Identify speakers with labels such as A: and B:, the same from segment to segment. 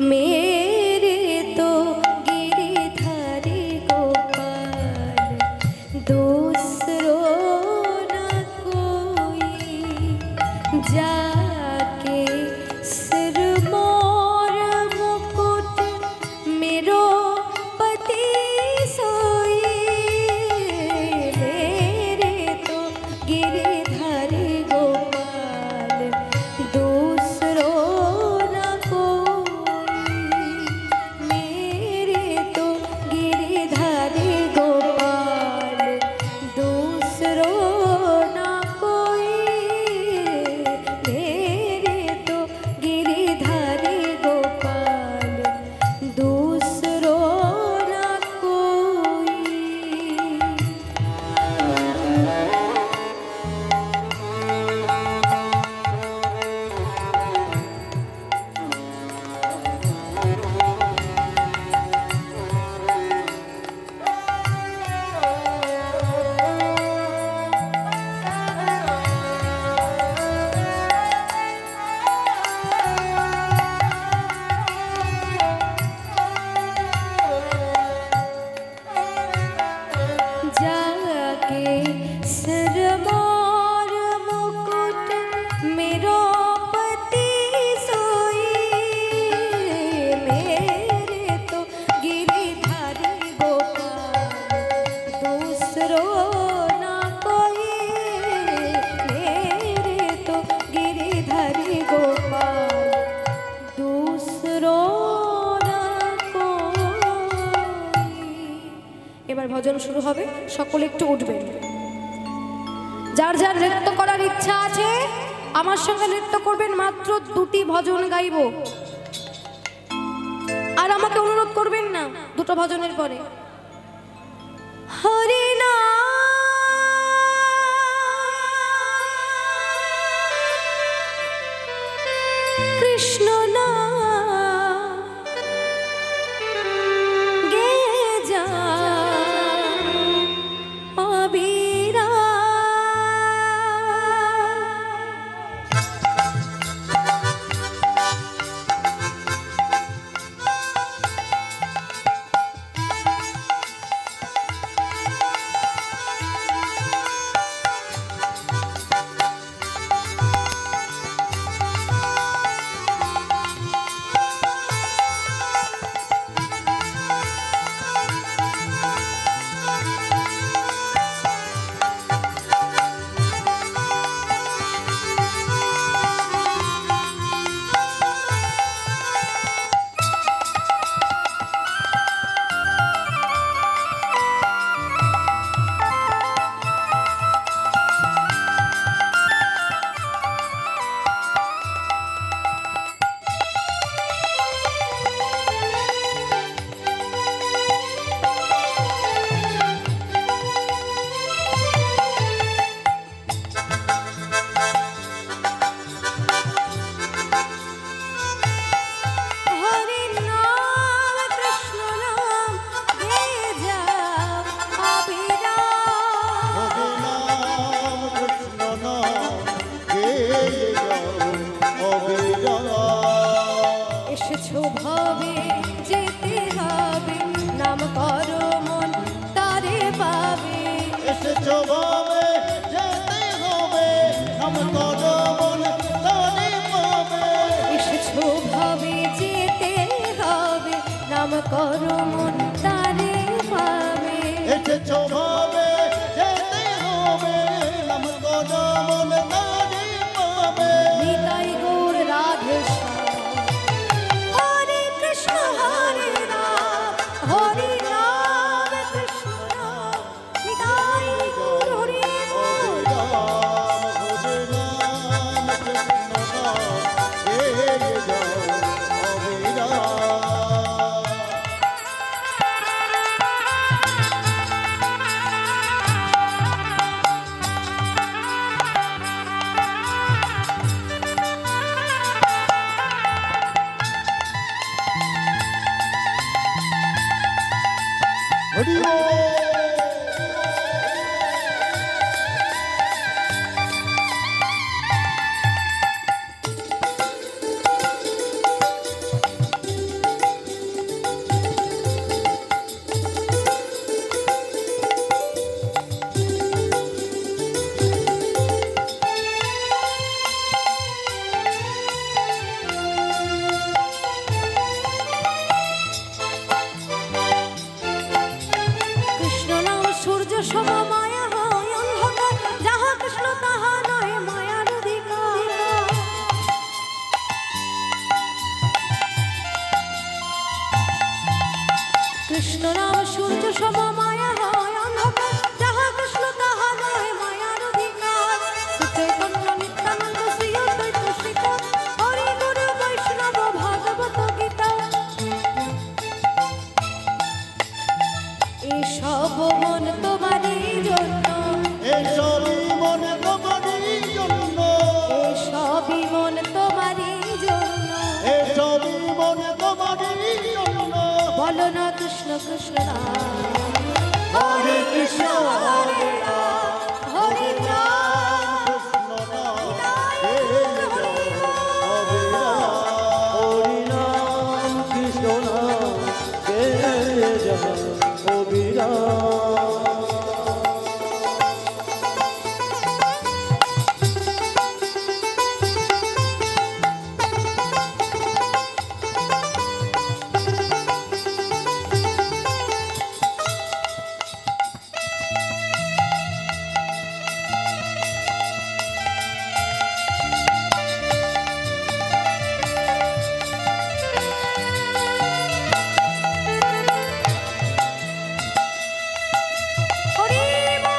A: मेरे तो गिरिधारी गोपाल दूसरो न कोई जाके सिर मोर मुकुट मेरो पति सोई मेरे तो गिरिधारी गोपाल दूसरो न कोई मेरे तो गिरिधारी गोपाल दूसरो न कोई मेरे तो गिरिधारी गोपाल दूसरो न कोई। जाके सिर मोर मुकुट मेरो पति सोई मेरे तो गिरिधारी गोपाल दूसरो न कोई मेरे तो गिरिधारी गोपाल दूसरो न कोई। এবার ভজন শুরু হবে, সকলে একটু উঠবেন। যার যার নৃত্য করার ইচ্ছা আছে আমার সঙ্গে নৃত্য করবেন, মাত্র দুটি ভজন গাইব। আর আমাকে অনুরোধ করবেন না দুটো ভজনের পরে। হরি নাম কৃষ্ণ নাম গেয়ে যা অবিরাম। এসেছো ভাবে যেতে হবে নাম করো মন তারে পাবে।
B: এসেছো ভাবে যেতে হবে নাম করো মন তারে পাবে।
A: এসেছো ভাবে যেতে হবে নাম করো মন তারে পাবে।
B: এসেছো ভাবে যেতে হবে নাম করো মন তারে পাবে।
A: নিতাই গৌর রাধে হরে কৃষ্ণ হরে রাম হরে রাম কৃষ্ণ রাম নিতাই গৌর হরে কৃষ্ণ নাম সূর্য সম মায়া হয় অন্ধকার, যাহা কৃষ্ণ তাহা নয় মায়ার অধিকার। শ্রীচৈতন্য নিত্যানন্দ শ্রী অদ্বৈত শ্রীত, হরি গুরু বৈষ্ণব ভাগবত গীতা। এসব মন তোমারই জন্য,
B: এসবই মন তোমারই জন্য,
A: এসবই মন তোমারই জন্য।
B: এসবই মন তোমারই জন্য।
A: বলো না কৃষ্ণ কৃষ্ণ নাম,
B: হরে কৃষ্ণ হরে রাম,
A: হরে রাম,
C: হরিনাম কৃষ্ণ নাম কে যায় অবিরাম।
A: হরি বল।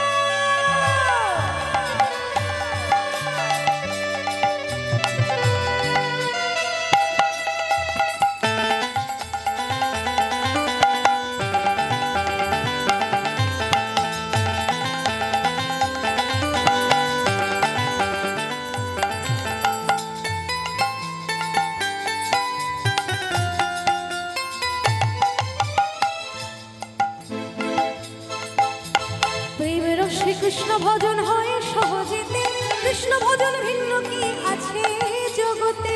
A: প্রেমের শ্রীকৃষ্ণ ভজন হয় সহজেতে, কৃষ্ণ ভজন ভিন্ন কি আছে জগতে।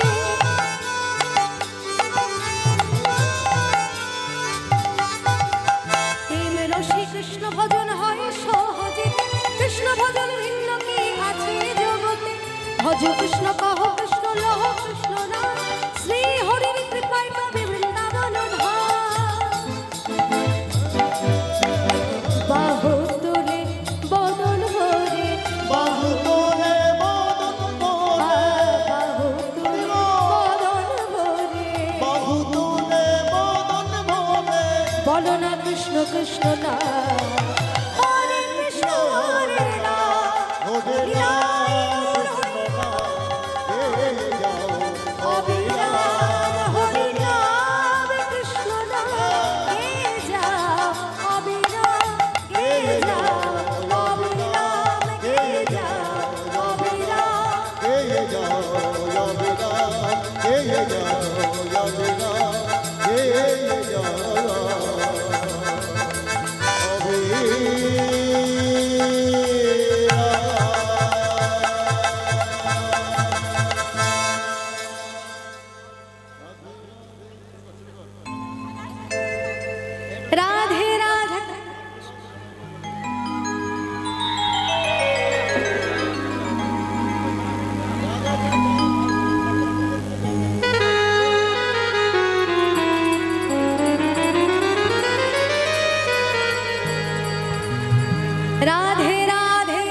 A: প্রেমের শ্রীকৃষ্ণ ভজন হয় সহজেতে, কৃষ্ণ ভজন ভিন্ন কি আছে জগতে। ভজ কৃষ্ণ কহ কৃষ্ণ লহ কৃষ্ণ নাম, শ্রী হরির কৃপায় পাবে বৃন্দাবন ধাম। বাহু তুলে বদন ভরে,
B: বাহু তোলে বদন ভরে,
A: বাহু তুলে বদন ভরে।
B: বাহু তোলে বদন ভরে।
A: বলো না কৃষ্ণ কৃষ্ণ নাম, হরে কৃষ্ণ হরে রাম,
B: হরে
A: হরি
B: রাম,
A: হরে
B: হে যাও
A: অবিরাম, হরি নাম কৃষ্ণ নাম গে যাও অবিরাম, গে যাও অবিরাম, গে যাও অবিরাম।
B: হে যাও অবিরাম, হে যাও অবিরাম, হে যাও
A: রাধে রাধে। রাধে রাধে।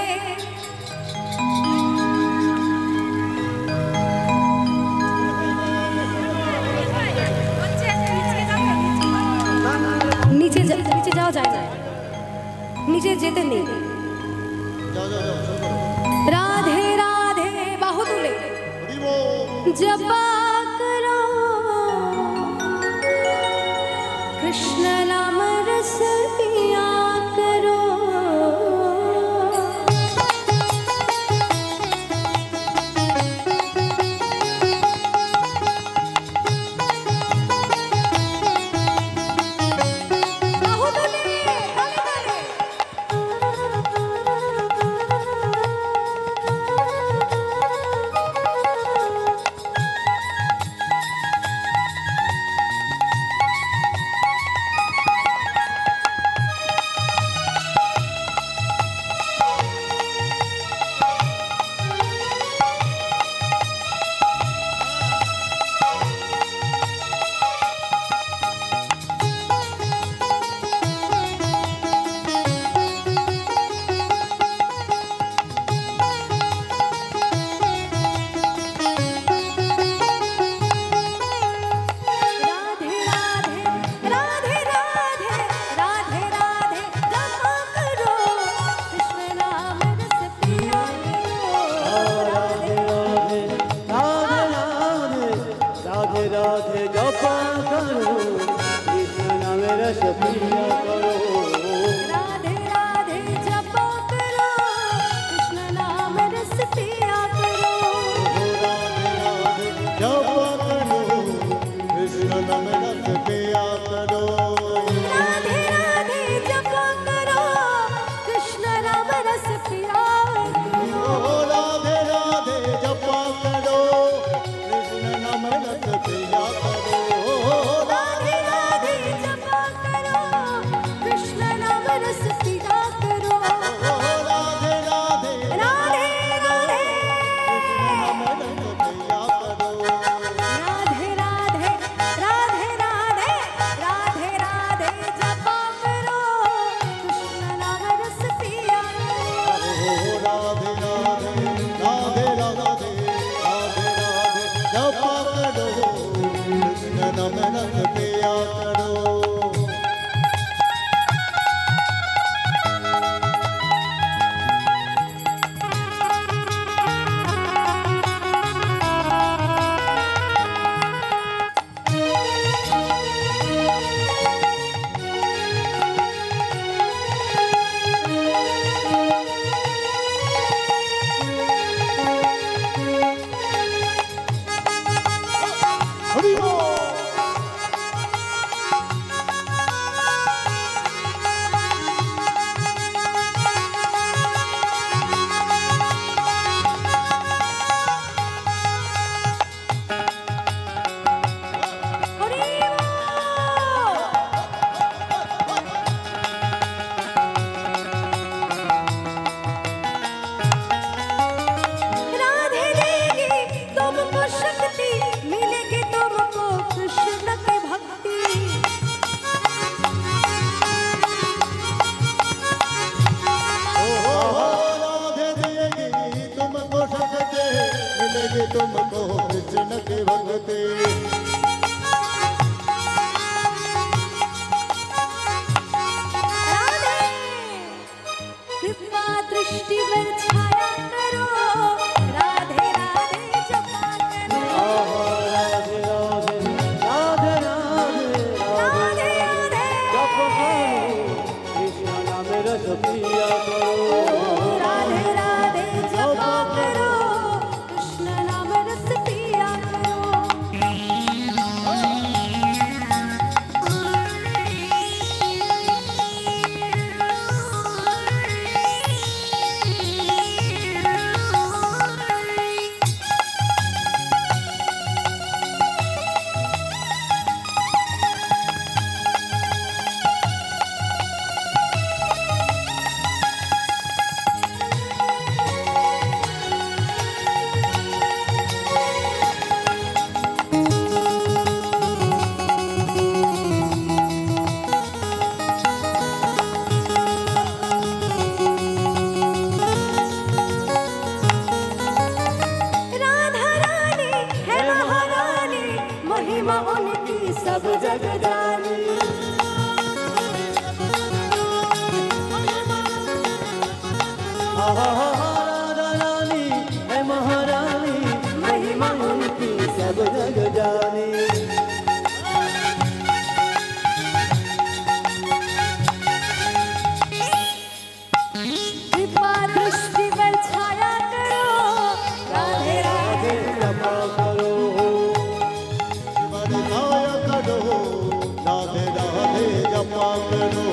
A: নিচে নিচে যাওয়া যায় না, নিচে যেতে নেই।
B: যাও যাও যাও শুরু করো।
A: রাধে রাধে বাহু তুলে
B: হরি বল।
A: जपा करो कृष्ण नाम रस पिया करो। बाहुबली, बाहुबली।
C: करो कृष्ण नाम रस पिया करो
A: राधे राधे जपा करो कृष्ण नाम रस पिया करो
B: राधे राधे जपा करो कृष्ण नाम रस पिया करो
A: राधे राधे जपा करो कृष्ण नाम रस पिया करो
B: राधे राधे जपा करो कृष्ण नाम रस पिया करो
A: राधे राधे जपा करो कृष्ण नाम रस पिया करो
B: राधे राधे
A: राधे राधे
B: नाम रस पिया करो
A: राधे राधे राधे राधे राधे राधे जपा करो कृष्ण नाम रस पिया करो
B: राधे राधे राधे राधे राधे राधे जपा करो कृष्ण नाम रस पिया करो हरि बोल
A: हरि बोल राधे देगी तुमको शक्ति मिलेगी तुमको कृष्ण की भक्ति
B: राधे देगी तुमको शक्ति मिलेगी तुमको कृष्ण की भक्ति
A: राधे कृपा दृष्टि पर छाया करो राधे राधे जपा करो
C: राधे राधे राधे राधे राधे
A: राधे
C: जप
A: राधे
C: करो कृष्ण नाम रस पिया करो
A: राधे राधे जपा करो कृष्ण नाम रस पिया करो राधा रानी है महारानी महिमा उनकी सब जग जानी
C: राधा रानी है महारानी महिमा उनकी सब जग जानी
A: कृपा दृष्टि पर छाया करो राधे राधे
C: जपा करो
B: बरसाया करो राधे राधे जपा करो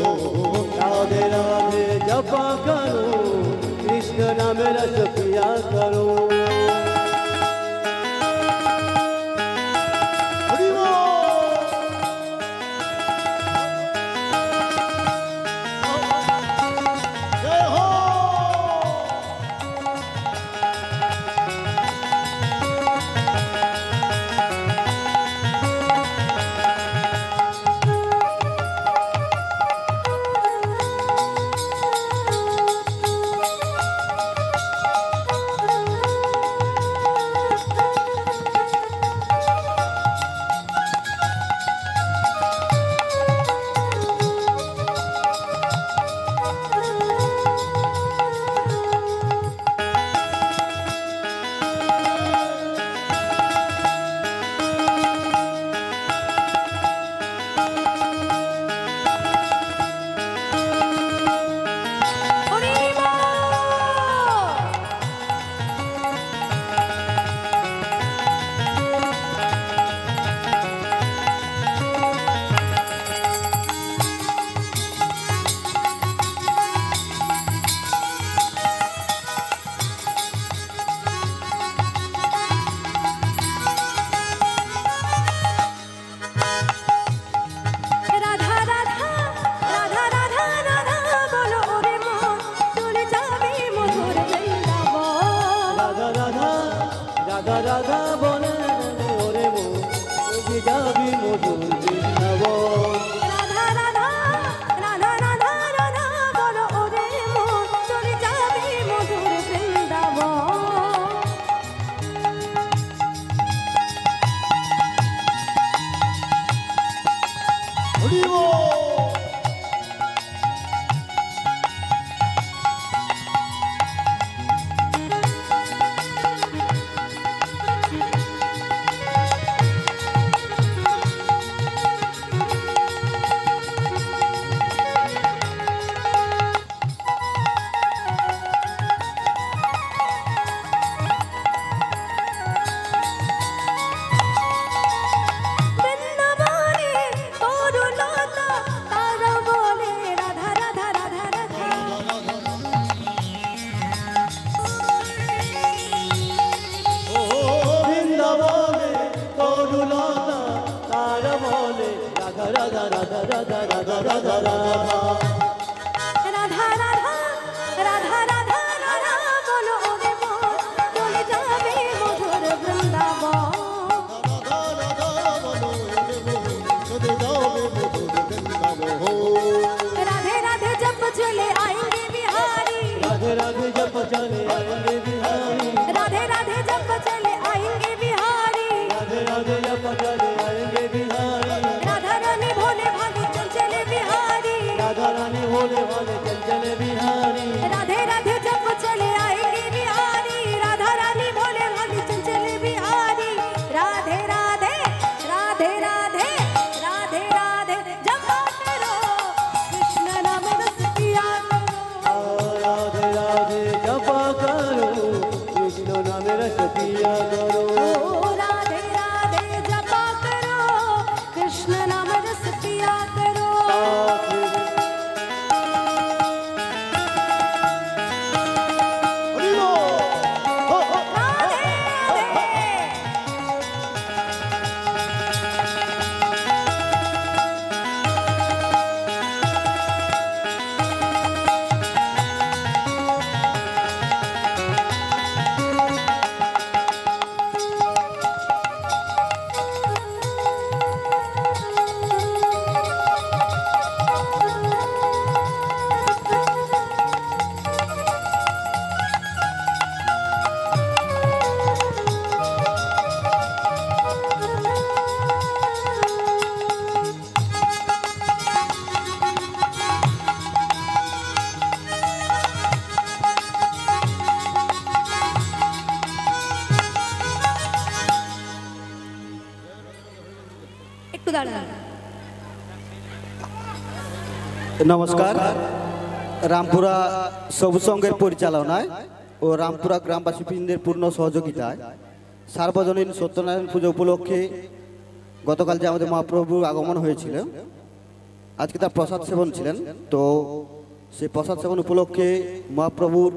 C: राधे राधे जपा करो कृष्ण नाम रस पिया करो
B: हरि बोल जय हो হরি বল।
A: বৃন্দাবনে তরুলতা তারা বলে রাধা রাধা রাধা রাধা।
C: বৃন্দাবনে তরুলতা তারা বলে রাধা রাধা রাধা রাধা রাধা রাধা রাধা।
A: রাধা রাধা রাধা রাধা রাধা বলো ওরে মন, চলে যাবে মধুর বৃন্দাবন।
B: রাধা রাধা বলো রে মোহন, চলে যাবে মধুর বৃন্দাবন।
A: राधे राधे जप चले आएंगे बिहारी,
C: राधे राधे जप चले आएंगे बिहारी,
A: राधे राधे जप चले आएंगे बिहारी।
C: राधे राधे जप चले आएंगे बिहारी,
A: राधा रानी भोले भाले चंचले बिहारी,
C: राधा रानी भोले भाले चंचले बिहारी।
A: राधे राधे जप चले आएंगे बिहारी, राधा रानी भोले भाले चंचले बिहारी। राधे राधे राधे राधे राधे राधे जपा करो, कृष्ण नाम रस पिया करो।
C: राधे राधे जपा करो, कृष्ण नाम रस पिया करो।
A: ओ राधे राधे जपा करो, कृष्ण नाम रस पिया करो।
B: হরি বল। হো, হো।
A: राधे राधे একটু দাঁড়ান।
D: নমস্কার। রামপুরা সবুজ সংঘের পরিচালনায় ও রামপুরা গ্রামবাসী বৃন্দের পূর্ণ সহযোগিতায় সার্বজনীন সত্যনারায়ণ পুজো উপলক্ষে গতকাল যে আমাদের মহাপ্রভুর আগমন হয়েছিল, আজকে তার প্রসাদ সেবন ছিলেন। তো সেই প্রসাদ সেবন উপলক্ষে মহাপ্রভুর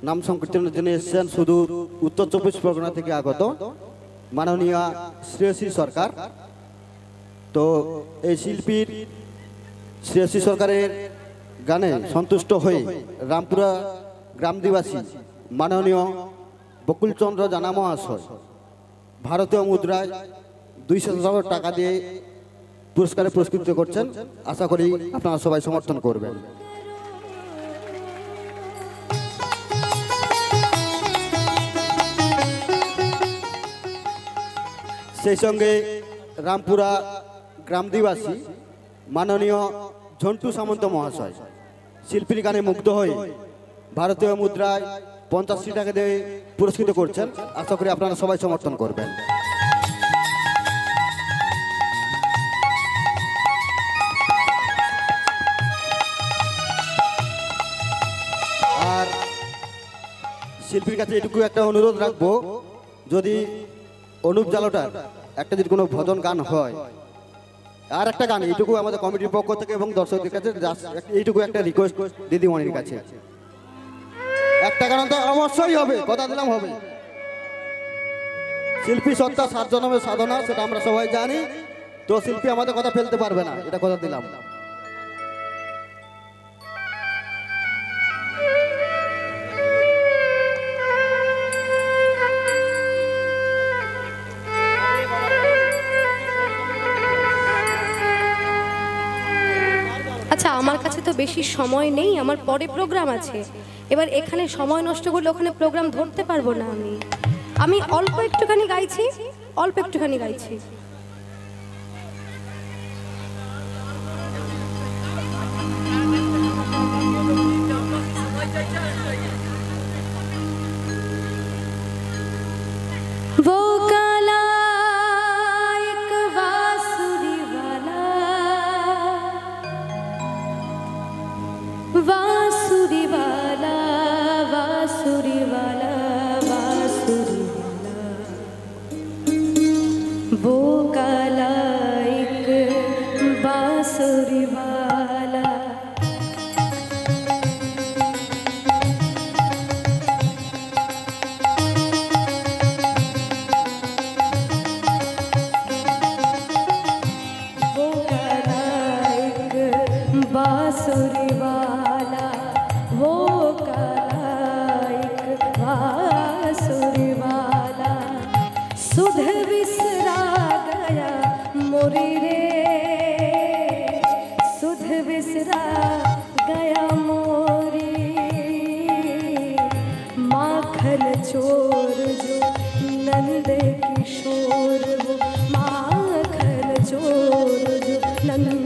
D: নাম সংকীর্তনের জন্য এসেছেন সুদূর উত্তর 24 পরগনা থেকে আগত মাননীয় শ্রেয়সী সরকার। তো এই শিল্পীর শ্রেয়সী সরকারের গানে সন্তুষ্ট হয়ে রামপুরা গ্রামদিবাসী মাননীয় বকুলচন্দ্র জানা মহাশয় ভারতীয় মুদ্রায় 200 টাকা দিয়ে পুরস্কারে পুরস্কৃত করছেন। আশা করি আপনারা সবাই সমর্থন করবেন। সেই সঙ্গে রামপুরা গ্রামদিবাসী মাননীয় ঝন্টু সামন্ত মহাশয় শিল্পীর গানে মুগ্ধ হয়ে ভারতীয় মুদ্রায় 85 টাকা দিয়ে পুরস্কৃত করছেন। আশা করি আপনারা সবাই সমর্থন করবেন। আর শিল্পীর কাছে এটুকু একটা অনুরোধ রাখবো, যদি অনুপ জালোটার একটা যদি কোনো ভজন গান হয়, আর একটা গান এইটুকু আমাদের কমিটির পক্ষ থেকে এবং দর্শকদের কাছে এইটুকু একটা রিকোয়েস্ট দিদিমণির কাছে, একটা গান তো অবশ্যই হবে, কথা দিলাম হবে। শিল্পী সত্তা 7 জন্মের সাধনা, সেটা আমরা সবাই জানি। তো শিল্পী আমাদের কথা ফেলতে পারবে না, এটা কথা দিলাম।
A: আচ্ছা, আমার কাছে তো বেশি সময় নেই, আমার পরে প্রোগ্রাম আছে। এবার এখানে সময় নষ্ট করলে ওখানে প্রোগ্রাম ধরতে পারবো না। আমি অল্প একটুখানি গাইছি, অল্প একটুখানি গাইছি। बांसुरी वाला वो काला एक बांसुरी वाला सुध बिसरा गया मोरी रे सुध बिसरा गया मोरी माखन चोर जो नंद किशोर वो माखन चोर जो नंद